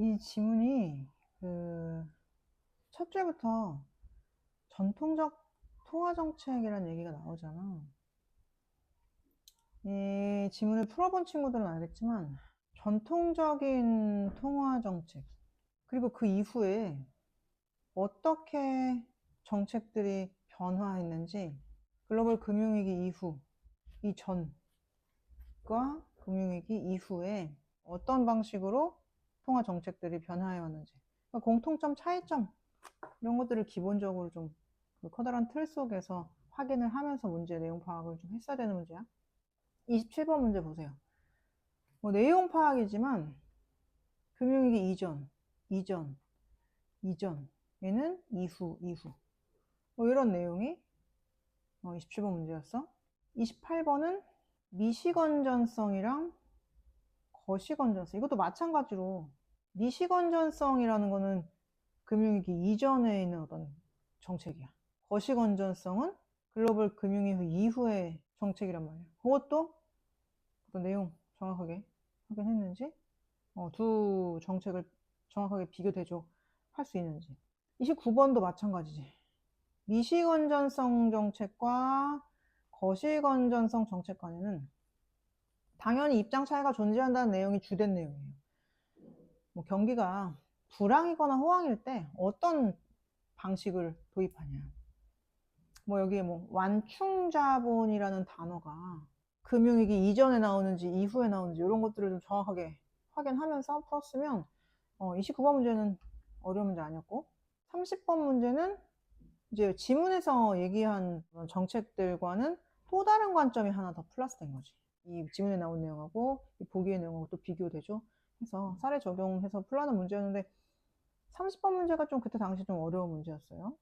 이 지문이 첫 줄부터 전통적 통화 정책이라는 얘기가 나오잖아. 이 지문을 풀어본 친구들은 알겠지만 전통적인 통화 정책, 그리고 그 이후에 어떻게 정책들이 변화했는지, 글로벌 금융위기 이후, 이전과 금융위기 이후에 어떤 방식으로 통화 정책들이 변화해 왔는지, 그러니까 공통점, 차이점, 이런 것들을 기본적으로 좀 그 커다란 틀 속에서 확인을 하면서 문제 내용 파악을 좀 했어야 되는 문제야. 27번 문제 보세요. 뭐 내용 파악이지만 금융위기 이전, 얘는 이후. 뭐 이런 내용이 27번 문제였어. 28번은 미시건전성이랑 거시건전성. 이것도 마찬가지로 미시건전성이라는 거는 금융위기 이전에 있는 어떤 정책이야. 거시건전성은 글로벌 금융위기 이후의 정책이란 말이야. 그것도 어떤 내용 정확하게 확인했는지, 두 정책을 정확하게 비교 대조할 수 있는지. 29번도 마찬가지지. 미시건전성 정책과 거시건전성 정책 간에는 당연히 입장 차이가 존재한다는 내용이 주된 내용이에요. 뭐 경기가 불황이거나 호황일 때 어떤 방식을 도입하냐. 뭐 여기에 뭐 완충자본이라는 단어가 금융위기 이전에 나오는지 이후에 나오는지 이런 것들을 좀 정확하게 확인하면서 풀었으면 29번 문제는 어려운 문제 아니었고, 30번 문제는 이제 지문에서 얘기한 정책들과는 또 다른 관점이 하나 더 플러스 된 거지. 이 지문에 나온 내용하고 이 보기의 내용하고 또 비교되죠. 해서 사례 적용해서 풀라는 문제였는데 30번 문제가 좀 그때 당시 좀 어려운 문제였어요.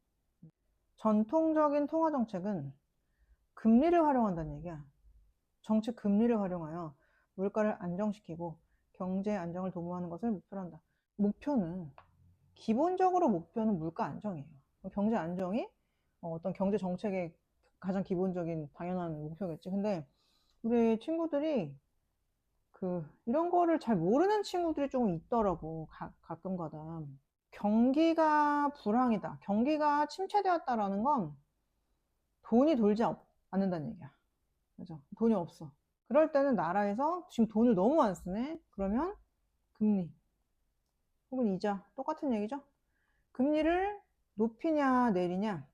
전통적인 통화 정책은 금리를 활용한다는 얘기야. 정책 금리를 활용하여 물가를 안정시키고 경제 안정을 도모하는 것을 목표로 한다. 기본적으로 목표는 물가 안정이에요. 경제 안정이 어떤 경제 정책의 가장 기본적인 당연한 목표겠지. 근데 우리 친구들이 이런 거를 잘 모르는 친구들이 조금 있더라고. 가끔가다. 경기가 불황이다, 경기가 침체되었다라는 건 돈이 돌지 않는다는 얘기야. 그죠? 돈이 없어. 그럴 때는 나라에서 지금 돈을 너무 안 쓰네? 그러면 금리 혹은 이자, 똑같은 얘기죠? 금리를 높이냐 내리냐?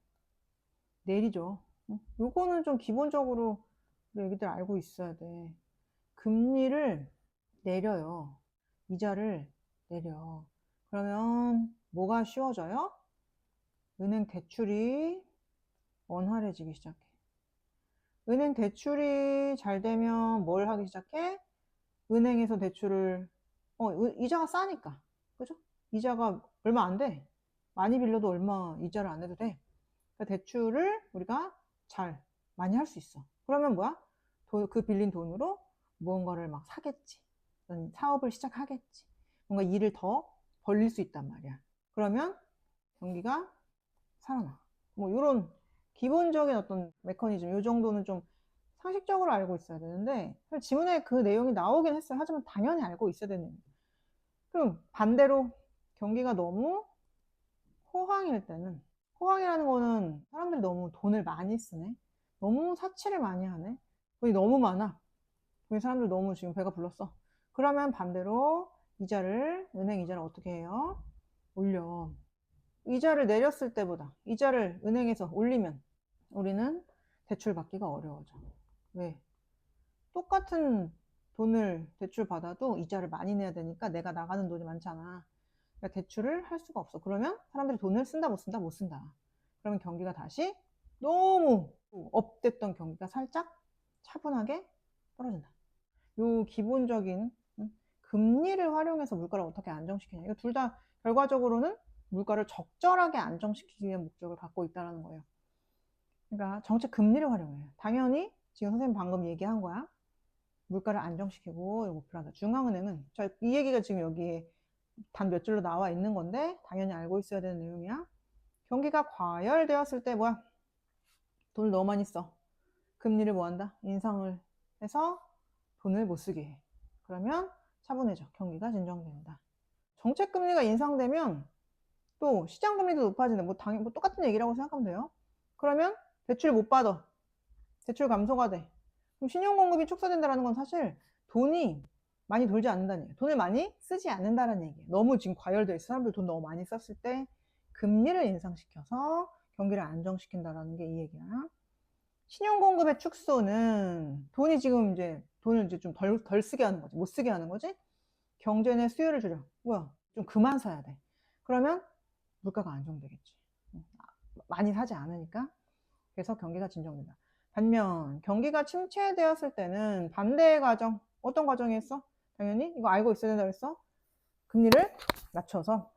내리죠. 요거는 좀 기본적으로 우리 애기들 알고 있어야 돼. 금리를 내려요. 이자를 내려. 그러면 뭐가 쉬워져요? 은행 대출이 원활해지기 시작해. 은행 대출이 잘 되면 뭘 하기 시작해? 은행에서 대출을, 이자가 싸니까. 그죠? 이자가 얼마 안 돼. 많이 빌려도 얼마 이자를 안 내도 돼. 그러니까 대출을 우리가 많이 할 수 있어. 그러면 뭐야? 그 빌린 돈으로 무언가를 막 사겠지. 사업을 시작하겠지. 뭔가 일을 더 벌릴 수 있단 말이야. 그러면 경기가 살아나. 뭐 이런 기본적인 어떤 메커니즘, 요 정도는 좀 상식적으로 알고 있어야 되는데, 지문에 그 내용이 나오긴 했어요. 하지만 당연히 알고 있어야 되는 거예요. 그럼 반대로 경기가 너무 호황일 때는, 호황이라는 거는 사람들이 너무 돈을 많이 쓰네, 너무 사치를 많이 하네, 돈이 너무 많아, 우리 사람들 너무 지금 배가 불렀어. 그러면 반대로 은행 이자를 어떻게 해요? 올려. 이자를 내렸을 때보다 이자를 은행에서 올리면 우리는 대출 받기가 어려워져. 왜? 똑같은 돈을 대출 받아도 이자를 많이 내야 되니까 내가 나가는 돈이 많잖아. 그러니까 대출을 할 수가 없어. 그러면 사람들이 돈을 쓴다, 못 쓴다? 못 쓴다. 그러면 경기가 다시 너무 업됐던 경기가 살짝 차분하게 떨어진다. 요 기본적인 금리를 활용해서 물가를 어떻게 안정시키냐. 이거 둘 다 결과적으로는 물가를 적절하게 안정시키기 위한 목적을 갖고 있다는 거예요. 그러니까 정책 금리를 활용해요. 당연히 지금 선생님 방금 얘기한 거야. 물가를 안정시키고 목표로 한다. 중앙은행은, 이 얘기가 지금 여기에 단 몇 줄로 나와 있는 건데 당연히 알고 있어야 되는 내용이야. 경기가 과열되었을 때 뭐야? 돈을 너무 많이 써. 금리를 뭐 한다? 인상을 해서 돈을 못 쓰게 해. 그러면 차분해져. 경기가 진정된다. 정책금리가 인상되면 또 시장금리도 높아지는, 뭐 당연히 뭐 똑같은 얘기라고 생각하면 돼요. 그러면 대출 못 받아. 대출 감소가 돼. 그럼 신용공급이 축소된다는 건 사실 돈이 많이 돌지 않는다는 얘기예요. 돈을 많이 쓰지 않는다는 얘기예요. 너무 지금 과열돼 있어. 사람들 돈 너무 많이 썼을 때 금리를 인상시켜서 경기를 안정시킨다라는 게 이 얘기야. 신용공급의 축소는 돈이 지금 이제 돈을 이제 좀 덜 쓰게 하는 거지. 못 쓰게 하는 거지. 경제 내 수요를 줄여. 뭐야? 좀 그만 사야 돼. 그러면 물가가 안정되겠지. 많이 사지 않으니까. 그래서 경기가 진정된다. 반면 경기가 침체되었을 때는 반대의 과정. 어떤 과정이 있어? 당연히 이거 알고 있어야 된다고 했어. 금리를 낮춰서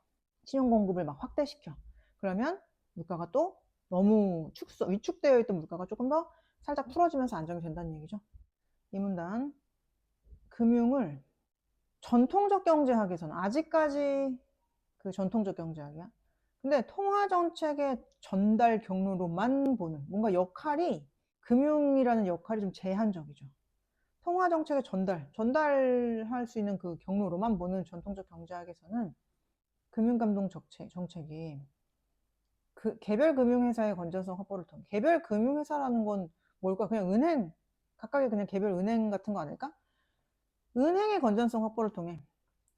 신용공급을 막 확대시켜. 그러면 물가가 또 너무 위축되어 있던 물가가 조금 더 살짝 풀어지면서 안정이 된다는 얘기죠. 이 문단. 금융을 전통적 경제학에서는 아직까지 그 전통적 경제학이야. 근데 통화정책의 전달 경로로만 보는, 뭔가 역할이, 금융이라는 역할이 좀 제한적이죠. 통화정책의 전달할 수 있는 그 경로로만 보는 전통적 경제학에서는 금융감독 정책이 그 개별 금융회사의 건전성 확보를 통해, 개별 금융회사라는 건 뭘까? 그냥 은행, 각각의 그냥 개별 은행 같은 거 아닐까? 은행의 건전성 확보를 통해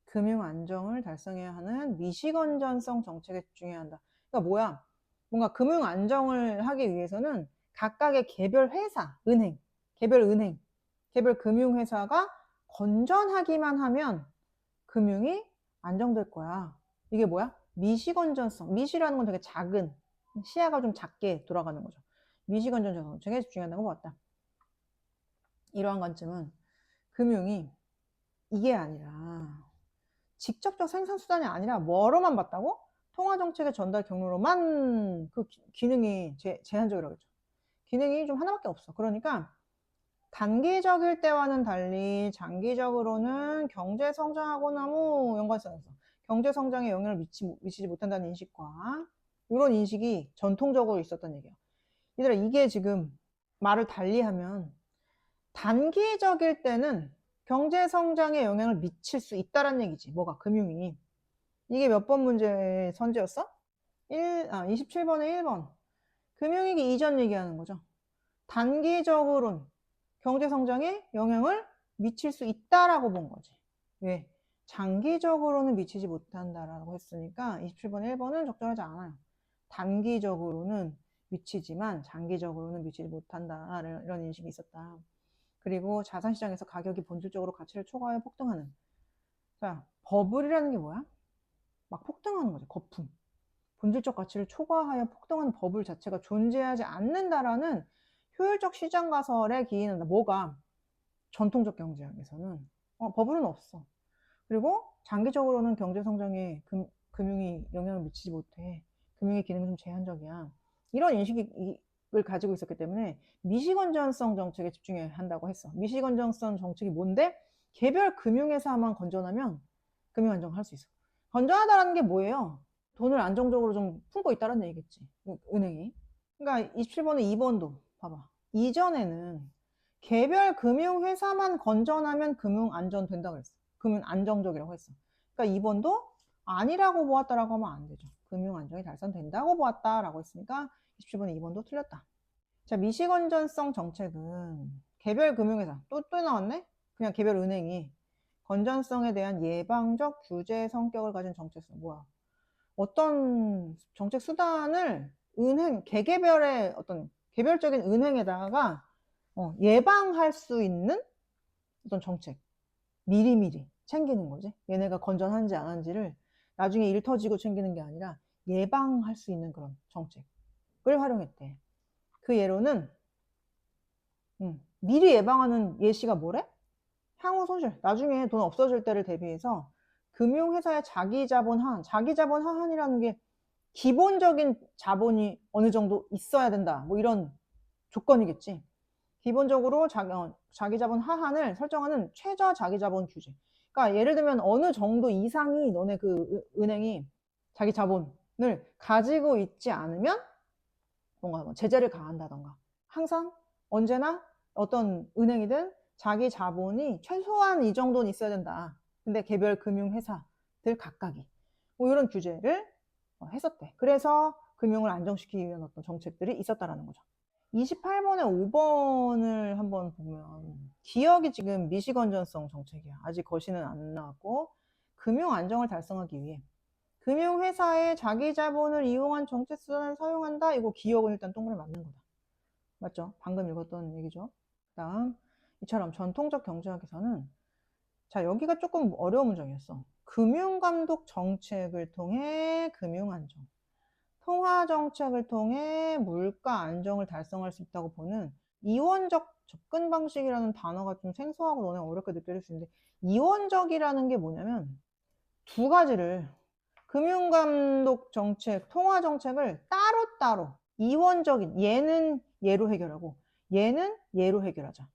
금융 안정을 달성해야 하는 미시건전성 정책에 집중해야 한다. 그러니까 뭐야? 뭔가 금융 안정을 하기 위해서는 각각의 개별 회사, 은행, 개별 금융회사가 건전하기만 하면 금융이 안정될 거야. 이게 뭐야? 미시건전성. 미시라는 건 되게 작은, 시야가 좀 작게 돌아가는 거죠. 미시건전성 정책에 집중한다고 봤다. 이러한 관점은 금융이 이게 아니라, 직접적 생산수단이 아니라 뭐로만 봤다고? 통화정책의 전달 경로로만 그 기능이 제한적이라고 했죠. 기능이 좀 하나밖에 없어. 그러니까 단기적일 때와는 달리 장기적으로는 경제 성장하고는 아무 연관성이 없어. 경제 성장에 영향을 미치지 못한다는 인식과 이런 인식이 전통적으로 있었던 얘기야. 얘들아, 이게 지금 말을 달리하면 단기적일 때는 경제 성장에 영향을 미칠 수 있다는 얘기지. 뭐가? 금융이. 이게 몇 번 문제의 선지였어? 27번에 1번. 금융위기 이전 얘기하는 거죠. 단기적으로는 경제 성장에 영향을 미칠 수 있다라고 본 거지. 왜? 장기적으로는 미치지 못한다라고 했으니까 27번에 1번은 적절하지 않아요. 단기적으로는 미치지만 장기적으로는 미치지 못한다. 이런 인식이 있었다. 그리고 자산시장에서 가격이 본질적으로 가치를 초과하여 폭등하는. 자, 버블이라는 게 뭐야? 막 폭등하는 거죠. 거품. 본질적 가치를 초과하여 폭등하는 버블 자체가 존재하지 않는다라는 효율적 시장 가설에 기인한다. 뭐가? 전통적 경제학에서는 버블은 없어. 그리고 장기적으로는 경제 성장에 금융이 영향을 미치지 못해. 금융의 기능은 좀 제한적이야. 이런 인식을 가지고 있었기 때문에 미시건전성 정책에 집중해야 한다고 했어. 미시건전성 정책이 뭔데? 개별 금융회사만 건전하면 금융 안정할 수 있어. 건전하다는 게 뭐예요? 돈을 안정적으로 좀 품고 있다는 얘기겠지. 은행이. 그러니까 27번에 2번도 봐봐. 이전에는 개별 금융회사만 건전하면 금융 안전된다고 했어. 금융 안정적이라고 했어. 그러니까 2번도 아니라고 보았다라고 하면 안 되죠. 금융 안정이 달성된다고 보았다라고 했으니까 27번에 2번도 틀렸다. 자, 미시건전성 정책은 개별 금융회사 또 나왔네? 그냥 개별 은행이 건전성에 대한 예방적 규제 성격을 가진 정책수단. 뭐야? 어떤 정책 수단을 개개별의 어떤 개별적인 은행에다가 예방할 수 있는 어떤 정책. 미리미리 챙기는 거지. 얘네가 건전한지 안 한지를 나중에 일 터지고 챙기는 게 아니라 예방할 수 있는 그런 정책을 활용했대. 그 예로는 미리 예방하는 예시가 뭐래? 향후 손실, 나중에 돈 없어질 때를 대비해서 금융회사의 자기자본 하한이라는 게 기본적인 자본이 어느 정도 있어야 된다. 뭐 이런 조건이겠지. 기본적으로 자기자본 하한을 설정하는 최저 자기자본 규제. 그러니까 예를 들면 어느 정도 이상이 너네 그 은행이 자기 자본을 가지고 있지 않으면 뭔가 뭐 제재를 가한다던가. 항상 언제나 어떤 은행이든 자기 자본이 최소한 이 정도는 있어야 된다. 근데 개별 금융회사 정책들 각각이 뭐 이런 규제를 했었대. 그래서 금융을 안정시키기 위한 어떤 정책들이 있었다라는 거죠. 28번에 5번을 한번 보면 기억이 지금 미시건전성 정책이야. 아직 거시는 안 나왔고 금융 안정을 달성하기 위해 금융회사의 자기 자본을 이용한 정책 수단을 사용한다. 이거 기억은 일단 동그라미 맞는 거다. 맞죠? 방금 읽었던 얘기죠. 그다음 이처럼 전통적 경제학에서는 자 여기가 조금 어려운 문장이었어. 금융감독 정책을 통해 금융안정, 통화정책을 통해 물가 안정을 달성할 수 있다고 보는 이원적 접근 방식이라는 단어가 좀 생소하고 너네 어렵게 느껴질 수 있는데 이원적이라는 게 뭐냐면 두 가지를 금융감독 정책, 통화정책을 따로따로 이원적인 얘는 얘로 해결하고 얘는 얘로 해결하자.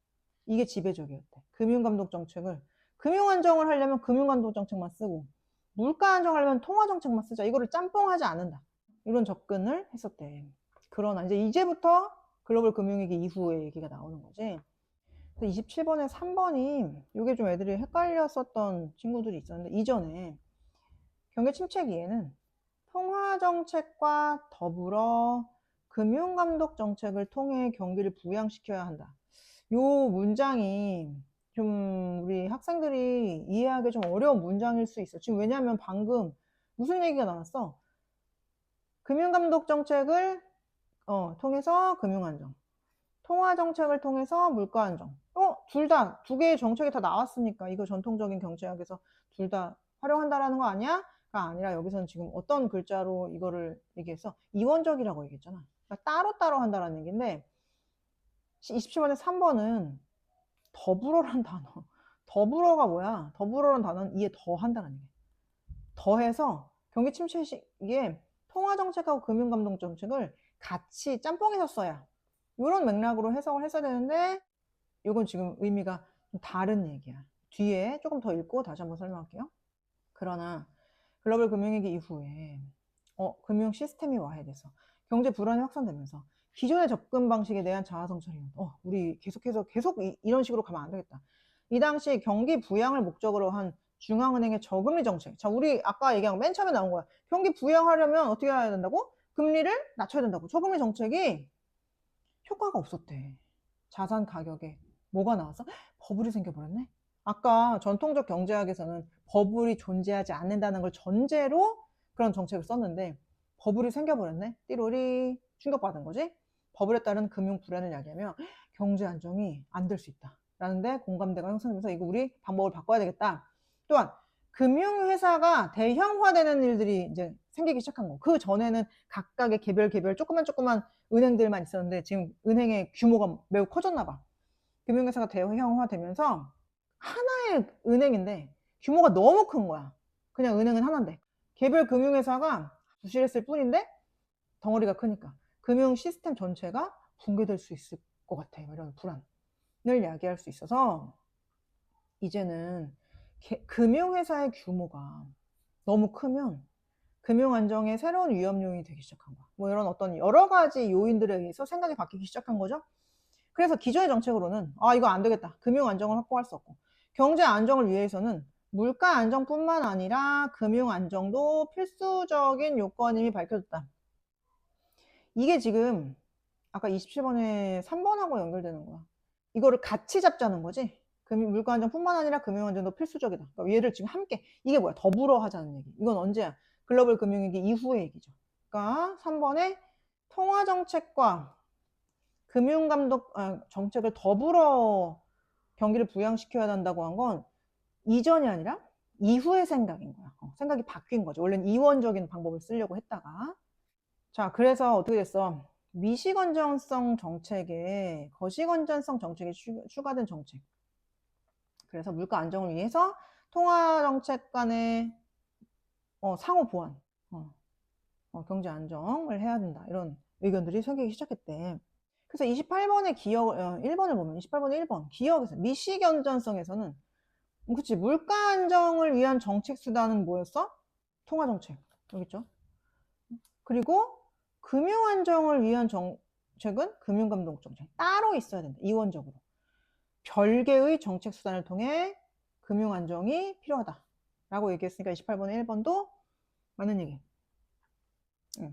이게 지배적이었대. 금융감독 정책을 금융안정을 하려면 금융감독 정책만 쓰고 물가 안정하려면 통화정책만 쓰자. 이거를 짬뽕하지 않는다. 이런 접근을 했었대. 그러나 이제부터 글로벌 금융위기 이후의 얘기가 나오는 거지. 27번에 3번이 이게 좀 애들이 헷갈렸었던 친구들이 있었는데 이전에 경기 침체기에는 통화정책과 더불어 금융감독 정책을 통해 경기를 부양시켜야 한다. 요 문장이 좀 우리 학생들이 이해하기 좀 어려운 문장일 수 있어. 지금 왜냐하면 방금 무슨 얘기가 나왔어? 금융감독 정책을 통해서 금융안정, 통화정책을 통해서 물가안정. 두 개의 정책이 다 나왔으니까 이거 전통적인 경제학에서 둘 다 활용한다라는 거 아니야? 가 아니라 여기서는 지금 어떤 글자로 이거를 얘기해서 이원적이라고 얘기했잖아. 그러니까 따로따로 한다라는 얘기인데 27번에 3번은 더불어란 단어. 더불어가 뭐야? 더불어란 단어는 이에 더한다는 얘기야. 더해서 경기 침체 시기에 통화정책하고 금융감독 정책을 같이 짬뽕해서 써야 이런 맥락으로 해석을 했어야 되는데 이건 지금 의미가 좀 다른 얘기야. 뒤에 조금 더 읽고 다시 한번 설명할게요. 그러나 글로벌 금융위기 이후에 금융 시스템이 와해돼서 경제 불안이 확산되면서 기존의 접근 방식에 대한 자아성찰이 우리 계속 이런 식으로 가면 안 되겠다. 이 당시 경기 부양을 목적으로 한 중앙은행의 저금리 정책. 자, 우리 아까 얘기한 거 맨 처음에 나온 거야. 경기 부양하려면 어떻게 해야 된다고? 금리를 낮춰야 된다고. 저금리 정책이 효과가 없었대. 자산 가격에 뭐가 나와서? 버블이 생겨버렸네. 아까 전통적 경제학에서는 버블이 존재하지 않는다는 걸 전제로 그런 정책을 썼는데 버블이 생겨버렸네. 띠로리 충격받은 거지. 버블에 따른 금융 불안을 야기하며 경제 안정이 안 될 수 있다 라는데 공감대가 형성되면서 이거 우리 방법을 바꿔야 되겠다. 또한 금융회사가 대형화되는 일들이 이제 생기기 시작한 거. 그 전에는 각각의 개별 조그만 은행들만 있었는데 지금 은행의 규모가 매우 커졌나 봐. 금융회사가 대형화되면서 하나의 은행인데 규모가 너무 큰 거야. 그냥 은행은 하나인데 개별 금융회사가 부실했을 뿐인데 덩어리가 크니까 금융 시스템 전체가 붕괴될 수 있을 것 같아. 이런 불안을 야기할 수 있어서 이제는 금융회사의 규모가 너무 크면 금융안정의 새로운 위험 요인이 되기 시작한 거야. 뭐 이런 어떤 여러 가지 요인들에 의해서 생각이 바뀌기 시작한 거죠. 그래서 기존의 정책으로는 이거 안 되겠다. 금융 안정을 확보할 수 없고 경제 안정을 위해서는 물가 안정뿐만 아니라 금융 안정도 필수적인 요건임이 밝혀졌다. 이게 지금 아까 27번에 3번하고 연결되는 거야. 이거를 같이 잡자는 거지. 물가 안정뿐만 아니라 금융 안정도 필수적이다. 그러니까 얘를 지금 함께 이게 뭐야? 더불어 하자는 얘기. 이건 언제야? 글로벌 금융위기 이후의 얘기죠. 그러니까 3번에 통화정책과 금융감독 정책을 더불어 경기를 부양시켜야 한다고 한 건 이전이 아니라 이후의 생각인 거야. 생각이 바뀐 거죠. 원래는 이원적인 방법을 쓰려고 했다가. 자, 그래서 어떻게 됐어? 미시건전성 정책에 거시건전성 정책이 추가된 정책. 그래서 물가 안정을 위해서 통화정책 간의 상호 보완, 경제 안정을 해야 된다. 이런 의견들이 생기기 시작했대. 그래서 28번의 기억, 1번을 보면 28번의 1번 기억에서 미시건전성에서는 그치 물가 안정을 위한 정책 수단은 뭐였어? 통화정책 여기 있죠. 그리고 금융 안정을 위한 정책은 금융감독 정책 따로 있어야 된다. 이원적으로 별개의 정책 수단을 통해 금융 안정이 필요하다 라고 얘기했으니까 28번에 1번도 맞는 얘기.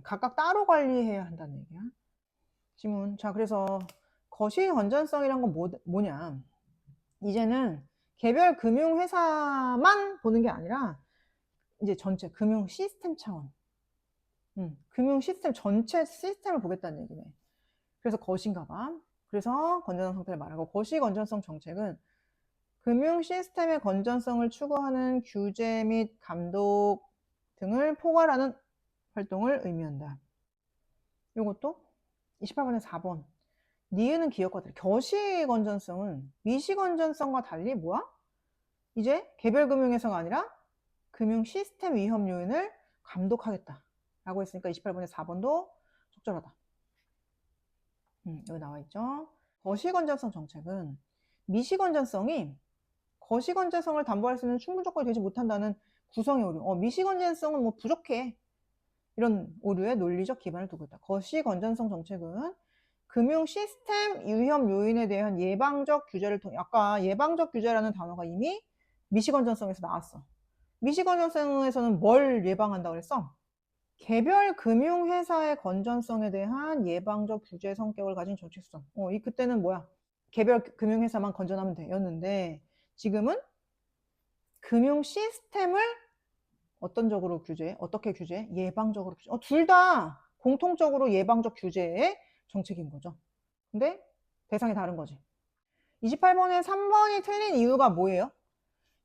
각각 따로 관리해야 한다는 얘기야. 지문. 자, 그래서 거시 건전성이란 건 뭐냐. 이제는 개별 금융회사만 보는 게 아니라 이제 전체 금융 시스템 차원. 금융 시스템 전체 시스템을 보겠다는 얘기네. 그래서 거시인가 봐. 그래서 건전한 상태를 말하고, 거시 건전성 정책은 금융 시스템의 건전성을 추구하는 규제 및 감독 등을 포괄하는 활동을 의미한다. 이것도 28번에 4번. 니은은 기업과 달리 거시 건전성은 미시 건전성과 달리 뭐야? 이제 개별 금융회사가 아니라 금융 시스템 위험 요인을 감독하겠다 라고 했으니까 28번에 4번도 적절하다. 여기 나와 있죠. 거시 건전성 정책은 미시 건전성이 거시 건전성을 담보할 수 있는 충분 조건이 되지 못한다는 구성의 오류. 미시 건전성은 뭐 부족해. 이런 오류에 논리적 기반을 두고 있다. 거시 건전성 정책은 금융 시스템 위험 요인에 대한 예방적 규제를 통해, 아까 예방적 규제라는 단어가 이미 미시 건전성에서 나왔어. 미시 건전성에서는 뭘 예방한다고 그랬어? 개별 금융회사의 건전성에 대한 예방적 규제 성격을 가진 정책수단. 그때는 뭐야? 개별 금융회사만 건전하면 되었는데, 지금은 금융 시스템을 어떤적으로 규제, 어떻게 규제? 예방적으로 규제. 둘 다 공통적으로 예방적 규제의 정책인 거죠. 근데 대상이 다른 거지. 28번에 3번이 틀린 이유가 뭐예요?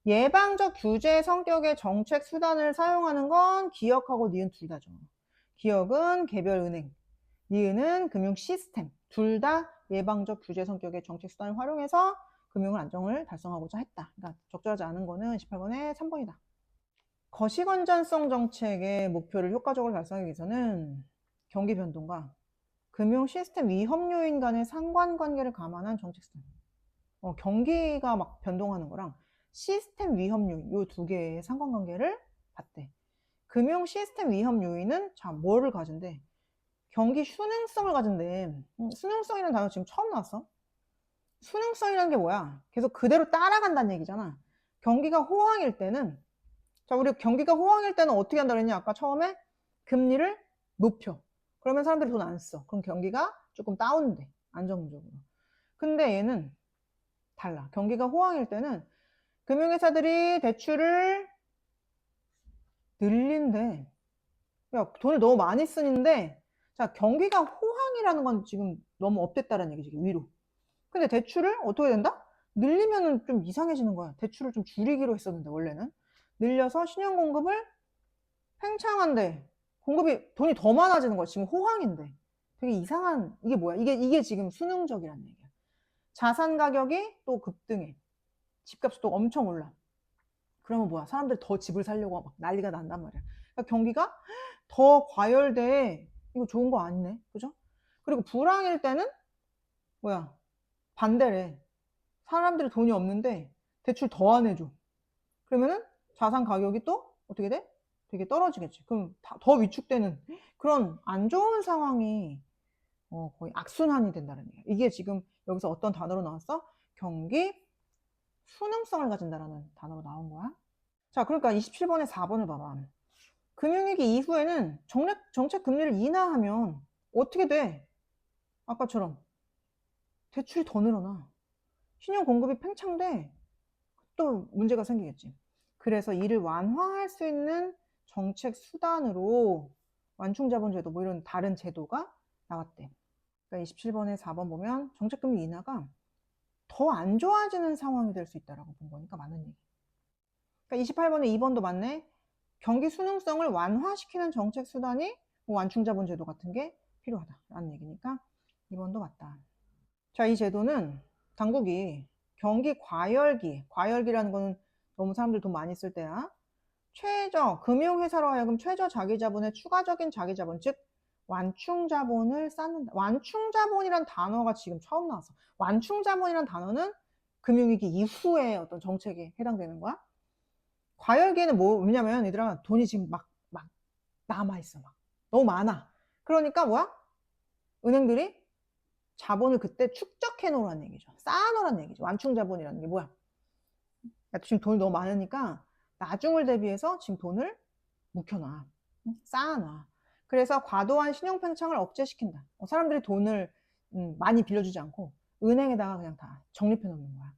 예방적 규제 성격의 정책 수단을 사용하는 건 기업하고 니은 둘 다죠. 기업은 개별 은행, 니은은 금융 시스템. 둘 다 예방적 규제 성격의 정책 수단을 활용해서 금융을 안정을 달성하고자 했다. 그러니까 적절하지 않은 거는 28번에 3번이다. 거시 건전성 정책의 목표를 효과적으로 달성하기 위해서는 경기 변동과 금융 시스템 위험 요인 간의 상관관계를 감안한 정책 수단. 경기가 막 변동하는 거랑 시스템 위험 요인, 이 두 개의 상관관계를 봤대. 금융 시스템 위험 요인은 자, 뭐를 가진대? 경기 순응성을 가진대. 순응성이라는 단어 지금 처음 나왔어. 순응성이라는 게 뭐야? 계속 그대로 따라간다는 얘기잖아. 경기가 호황일 때는, 자, 우리 경기가 호황일 때는 어떻게 한다 그랬냐? 아까 처음에 금리를 높여. 그러면 사람들이 돈 안 써. 그럼 경기가 조금 다운돼. 안정적으로. 근데 얘는 달라. 경기가 호황일 때는 금융회사들이 대출을 늘린대. 야, 돈을 너무 많이 쓰는데, 자, 경기가 호황이라는 건 지금 너무 업됐다는 얘기지, 위로. 근데 대출을 어떻게 된다? 늘리면은 좀 이상해지는 거야. 대출을 좀 줄이기로 했었는데, 원래는. 늘려서 신용공급을 팽창한데, 공급이, 돈이 더 많아지는 거야. 지금 호황인데. 되게 이상한, 이게 뭐야? 이게 지금 순응적이라는 얘기야. 자산 가격이 또 급등해. 집값이 또 엄청 올라. 그러면 뭐야? 사람들이 더 집을 사려고 막 난리가 난단 말이야. 그러니까 경기가 더 과열돼. 이거 좋은 거 아니네. 그죠? 그리고 불황일 때는 뭐야? 반대래. 사람들이 돈이 없는데 대출 더 안 해줘. 그러면은 자산 가격이 또 어떻게 돼? 되게 떨어지겠지. 그럼 더 위축되는 그런 안 좋은 상황이 거의 악순환이 된다는 얘기야. 이게 지금 여기서 어떤 단어로 나왔어? 경기 순응성을 가진다라는 단어로 나온 거야. 자, 그러니까 27번에 4번을 봐봐. 금융위기 이후에는 정책 금리를 인하하면 어떻게 돼? 아까처럼 대출이 더 늘어나. 신용 공급이 팽창돼. 또 문제가 생기겠지. 그래서 이를 완화할 수 있는 정책 수단으로 완충자본제도 뭐 이런 다른 제도가 나왔대. 그러니까 27번에 4번 보면 정책금리 인하가 더 안 좋아지는 상황이 될 수 있다라고 본 거니까 맞는 얘기. 그러니까 28번에 2번도 맞네. 경기 순응성을 완화시키는 정책 수단이 뭐 완충자본 제도 같은 게 필요하다라는 얘기니까 2번도 맞다. 자, 이 제도는 당국이 경기 과열기라는 거는 너무 사람들 돈 많이 쓸 때야. 금융회사로 하여금 최저 자기자본의 추가적인 자기자본, 즉 완충자본을 쌓는다. 완충자본이란 단어가 지금 처음 나왔어. 완충자본이란 단어는 금융위기 이후의 어떤 정책에 해당되는 거야. 과열기에는 뭐냐면 얘들아 돈이 지금 막 남아있어. 막 너무 많아. 그러니까 뭐야? 은행들이 자본을 그때 축적해 놓으라는 얘기죠. 쌓아 놓으라는 얘기죠. 완충 자본이라는 게 뭐야? 지금 돈이 너무 많으니까 나중을 대비해서 지금 돈을 묵혀놔. 쌓아놔. 그래서 과도한 신용 팽창을 억제시킨다. 사람들이 돈을 많이 빌려주지 않고 은행에다가 그냥 다 적립해 놓는 거야.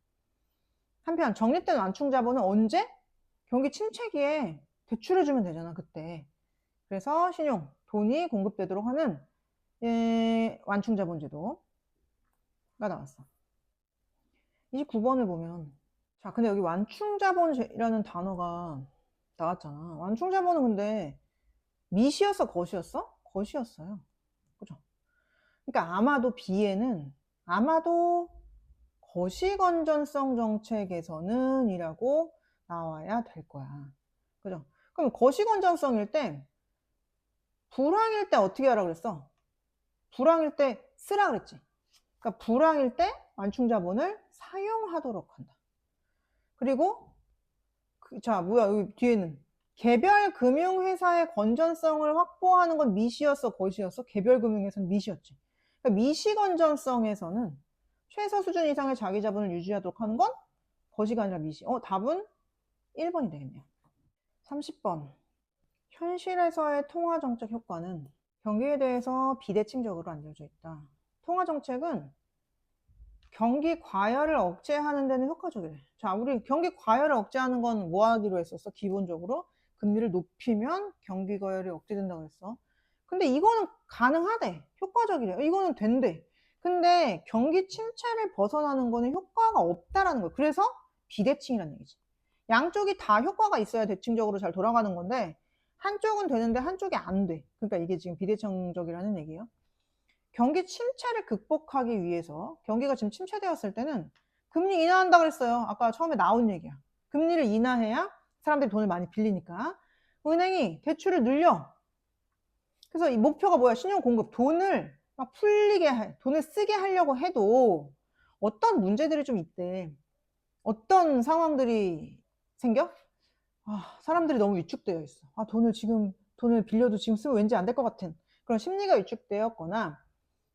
한편 적립된 완충 자본은 언제? 경기 침체기에 대출해 주면 되잖아, 그때. 그래서 신용, 돈이 공급되도록 하는 완충 자본 제도가 나왔어. 29번을 보면, 자, 근데 여기 완충 자본이라는 단어가 나왔잖아. 완충 자본은 근데 미시였어, 것이었어? 것이었어요. 그죠? 그러니까 아마도 B에는 아마도 거시건전성 정책에서는 이라고 나와야 될 거야. 그죠? 그럼 거시건전성일 때, 불황일 때 어떻게 하라 그랬어? 불황일 때 쓰라 그랬지. 그러니까 불황일 때 완충자본을 사용하도록 한다. 그리고 자, 뭐야, 여기 뒤에는 개별 금융회사의 건전성을 확보하는 건 미시였어, 것이었어? 개별 금융회사는 미시였지. 그러니까 미시 건전성에서는 최소 수준 이상의 자기 자본을 유지하도록 하는 건 것이가 아니라 미시. 답은 1번이 되겠네요. 30번. 현실에서의 통화정책 효과는 경기에 대해서 비대칭적으로 알려져 있다. 통화정책은 경기 과열을 억제하는 데는 효과적이래. 자, 우리 경기 과열을 억제하는 건 뭐 하기로 했었어? 기본적으로 금리를 높이면 경기 과열이 억제된다고 했어. 근데 이거는 가능하대. 효과적이래. 이거는 된대. 근데 경기 침체를 벗어나는 거는 효과가 없다라는 거야. 그래서 비대칭이라는 얘기지. 양쪽이 다 효과가 있어야 대칭적으로 잘 돌아가는 건데 한쪽은 되는데 한쪽이 안 돼. 그러니까 이게 지금 비대칭적이라는 얘기예요. 경기 침체를 극복하기 위해서 경기가 지금 침체되었을 때는 금리 인하한다 그랬어요. 아까 처음에 나온 얘기야. 금리를 인하해야 사람들이 돈을 많이 빌리니까 은행이 대출을 늘려. 그래서 이 목표가 뭐야? 신용 공급. 돈을 막 풀리게 돈을 쓰게 하려고 해도 어떤 문제들이 좀 있대. 어떤 상황들이 생겨? 사람들이 너무 위축되어 있어. 돈을 빌려도 지금 쓰면 왠지 안 될 것 같은 그런 심리가 위축되었거나,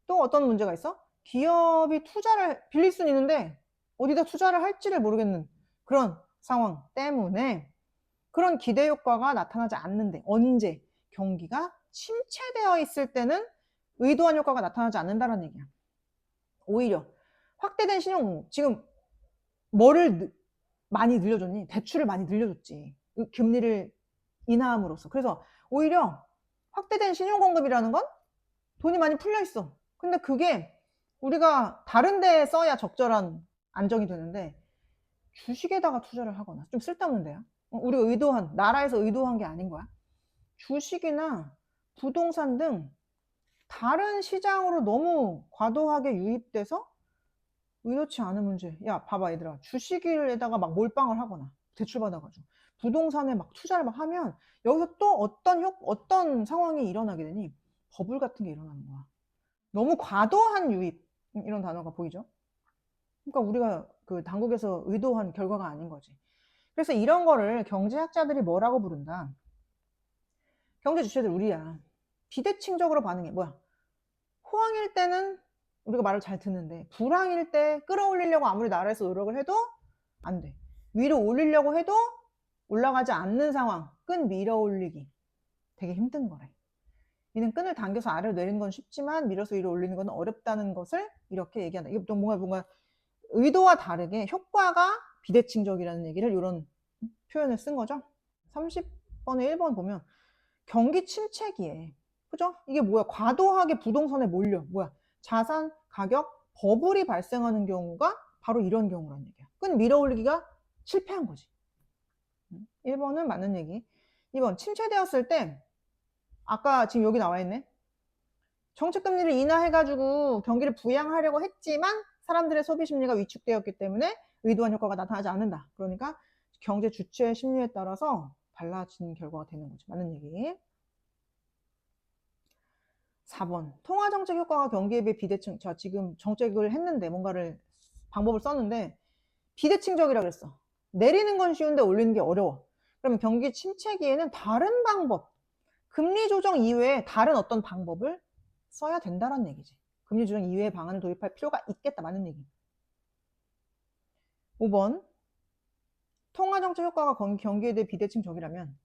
또 어떤 문제가 있어? 기업이 투자를 빌릴 수는 있는데 어디다 투자를 할지를 모르겠는 그런 상황 때문에 그런 기대 효과가 나타나지 않는데, 언제? 경기가 침체되어 있을 때는 의도한 효과가 나타나지 않는다는 얘기야. 오히려 확대된 신용, 지금 뭐를 많이 늘려줬니? 대출을 많이 늘려줬지. 금리를 인하함으로써. 그래서 오히려 확대된 신용 공급이라는 건 돈이 많이 풀려 있어. 근데 그게 우리가 다른 데에 써야 적절한 안정이 되는데 주식에다가 투자를 하거나, 좀 쓸데없는 데야. 우리가 나라에서 의도한 게 아닌 거야. 주식이나 부동산 등 다른 시장으로 너무 과도하게 유입돼서 의도치 않은 문제. 야, 봐봐, 얘들아. 주식에다가 막 몰빵을 하거나 대출받아가지고 부동산에 막 투자를 막 하면 여기서 또 어떤 상황이 일어나게 되니? 버블 같은 게 일어나는 거야. 너무 과도한 유입, 이런 단어가 보이죠? 그러니까 우리가 그 당국에서 의도한 결과가 아닌 거지. 그래서 이런 거를 경제학자들이 뭐라고 부른다? 경제 주체들 우리야. 비대칭적으로 반응해. 뭐야? 호황일 때는 우리가 말을 잘 듣는데 불황일 때 끌어올리려고 아무리 나라에서 노력을 해도 안 돼. 위로 올리려고 해도 올라가지 않는 상황. 끈 밀어 올리기. 되게 힘든 거래. 이는 끈을 당겨서 아래로 내리는 건 쉽지만 밀어서 위로 올리는 건 어렵다는 것을 이렇게 얘기한다. 이게 뭔가 의도와 다르게 효과가 비대칭적이라는 얘기를, 이런 표현을 쓴 거죠. 30번에 1번 보면 경기 침체기에, 그죠? 이게 뭐야? 과도하게 부동산에 몰려. 뭐야? 자산 가격 버블이 발생하는 경우가 바로 이런 경우라는 얘기야. 끈 밀어 올리기가 실패한 거지. 1번은 맞는 얘기. 2번, 침체되었을 때 아까 지금 여기 나와 있네. 정책금리를 인하해가지고 경기를 부양하려고 했지만 사람들의 소비 심리가 위축되었기 때문에 의도한 효과가 나타나지 않는다. 그러니까 경제 주체의 심리에 따라서 달라진 결과가 되는 거죠. 맞는 얘기. 4번, 통화정책 효과가 경기에 비해 비대칭. 자, 지금 정책을 했는데 뭔가를 방법을 썼는데 비대칭적이라 그랬어. 내리는 건 쉬운데 올리는 게 어려워. 그러면 경기 침체기에는 다른 방법, 금리 조정 이외에 다른 어떤 방법을 써야 된다는 얘기지. 금리 조정 이외의 방안을 도입할 필요가 있겠다. 맞는 얘기. 5번, 통화정책 효과가 경기에 대해 비대칭적이라면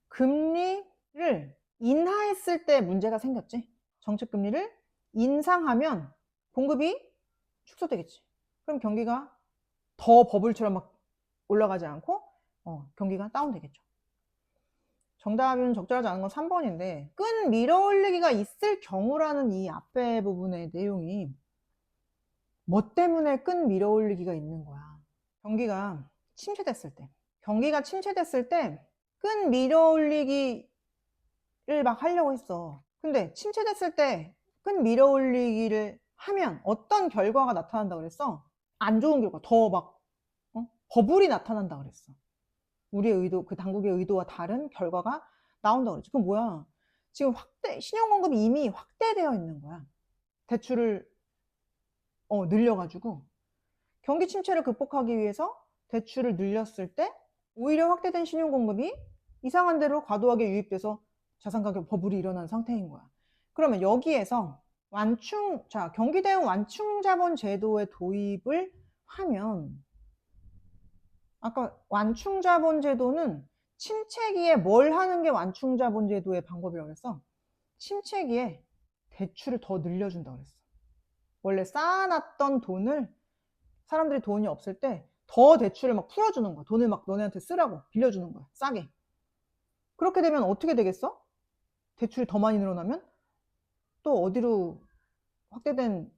금리를 인하했을 때 문제가 생겼지. 정책금리를 인상하면 공급이 축소되겠지. 그럼 경기가 더 버블처럼 막 올라가지 않고 경기가 다운되겠죠. 정답은 적절하지 않은 건 3번인데 끈 밀어올리기가 있을 경우라는 이 앞에 부분의 내용이 뭐 때문에 끈 밀어올리기가 있는 거야. 경기가 침체됐을 때 끈 밀어올리기를 막 하려고 했어. 근데 침체됐을 때 끈 밀어올리기를 하면 어떤 결과가 나타난다 그랬어? 안 좋은 결과, 더 막 버블이 나타난다 그랬어. 우리의 의도, 그 당국의 의도와 다른 결과가 나온다 그랬지. 그럼 뭐야? 지금 신용 공급이 이미 확대되어 있는 거야. 대출을 늘려가지고 경기 침체를 극복하기 위해서 대출을 늘렸을 때 오히려 확대된 신용 공급이 이상한 대로 과도하게 유입돼서 자산 가격 버블이 일어난 상태인 거야. 그러면 여기에서 경기 대응 완충 자본 제도의 도입을 하면 아까 완충 자본 제도는 침체기에 뭘 하는 게 완충 자본 제도의 방법이라고 했어? 침체기에 대출을 더 늘려준다 그랬어. 원래 쌓아놨던 돈을 사람들이 돈이 없을 때 더 대출을 막 풀어주는 거야. 돈을 막 너네한테 쓰라고 빌려주는 거야. 싸게. 그렇게 되면 어떻게 되겠어? 대출이 더 많이 늘어나면 또 어디로 확대된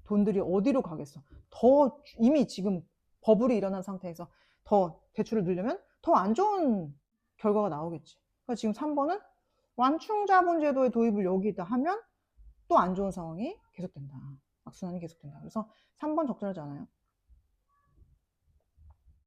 돈들이 어디로 가겠어? 더 이미 지금 버블이 일어난 상태에서 더 대출을 늘려면 더 안 좋은 결과가 나오겠지. 그래서 지금 3번은 완충자본제도의 도입을 여기다 하면 또 안 좋은 상황이 계속된다. 악순환이 계속된다. 그래서 3번 적절하지 않아요.